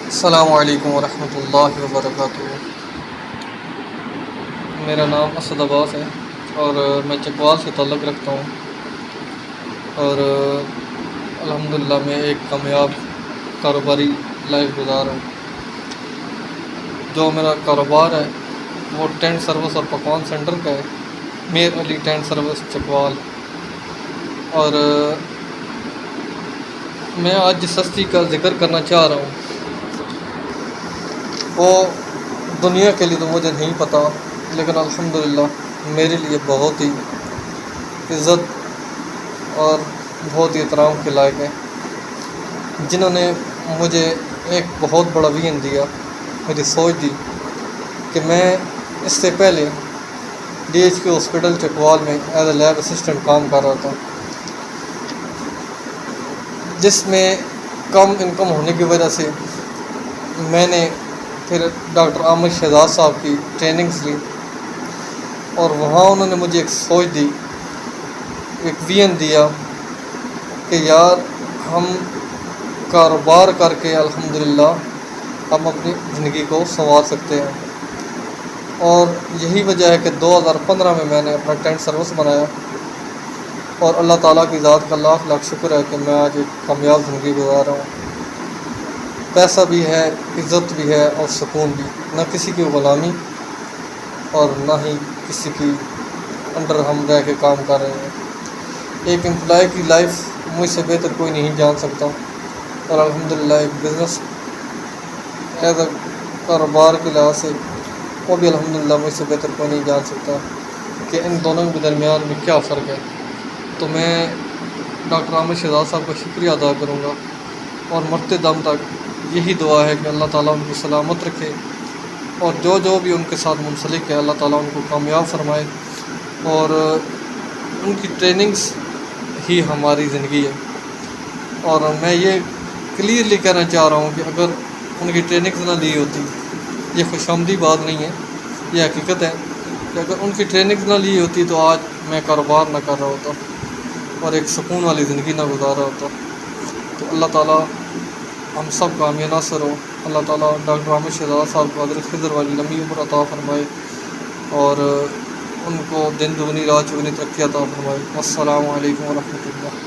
السلام علیکم ورحمۃ اللہ وبرکاتہ۔ میرا نام اسد عباس ہے اور میں چکوال سے تعلق رکھتا ہوں، اور الحمدللہ میں ایک کامیاب کاروباری لائف گزار ہوں۔ جو میرا کاروبار ہے وہ ٹینٹ سروس اور پکوان سینٹر کا ہے، میر علی ٹینٹ سروس چکوال۔ اور میں آج جس ہستی کا ذکر کرنا چاہ رہا ہوں وہ دنیا کے لیے تو مجھے نہیں پتہ، لیکن الحمدللہ میرے لیے بہت ہی عزت اور بہت ہی احترام کے لائق ہے، جنہوں نے مجھے ایک بہت بڑا ویژن دیا، مجھے سوچ دی کہ میں اس سے پہلے DHK ہاسپٹل چکوال میں ایز اے لیب اسسٹنٹ کام کر رہا تھا، جس میں کم انکم ہونے کی وجہ سے میں نے پھر ڈاکٹر احمد شہزاد صاحب کی ٹریننگز لی، اور وہاں انہوں نے مجھے ایک سوچ دی، ایک ویژن دیا کہ یار ہم کاروبار کر کے الحمدللہ ہم اپنی زندگی کو سنوار سکتے ہیں۔ اور یہی وجہ ہے کہ 2015 میں نے اپنا ٹینٹ سروس بنایا، اور اللہ تعالیٰ کی ذات کا لاکھ لاکھ شکر ہے کہ میں آج ایک کامیاب زندگی گزار رہا ہوں۔ پیسہ بھی ہے، عزت بھی ہے اور سکون بھی، نہ کسی کی غلامی اور نہ ہی کسی کی انڈر ہم رہ کے کام کر رہے ہیں۔ ایک امپلائی کی لائف مجھ سے بہتر کوئی نہیں جان سکتا، اور الحمدللہ ایک بزنس ایز اے کاروبار کے لحاظ سے وہ بھی الحمدللہ مجھ سے بہتر کوئی نہیں جان سکتا کہ ان دونوں کے درمیان میں کیا فرق ہے۔ تو میں ڈاکٹر احمد شہزاد صاحب کا شکریہ ادا کروں گا، اور مرتے دم تک یہی دعا ہے کہ اللہ تعالیٰ ان کو سلامت رکھے، اور جو بھی ان کے ساتھ منسلک ہے اللہ تعالیٰ ان کو کامیاب فرمائے، اور ان کی ٹریننگز ہی ہماری زندگی ہے۔ اور میں یہ کلیئرلی کہنا چاہ رہا ہوں کہ اگر ان کی ٹریننگز نہ لی ہوتی، یہ خوش آمدی بات نہیں ہے، یہ حقیقت ہے کہ اگر ان کی ٹریننگز نہ لی ہوتی تو آج میں کاروبار نہ کر رہا ہوتا اور ایک سکون والی زندگی نہ گزار رہا ہوتا۔ تو اللہ تعالیٰ ہم سب کا حامی ناصر ہو، اللہ تعالیٰ ڈاکٹر احمد شہزاد صاحب کو حضرت خضر والی لمبی عمر عطا فرمائے، اور ان کو دن دگنی رات چگنی ترقی عطا فرمائے۔ السلام علیکم ورحمۃ اللہ۔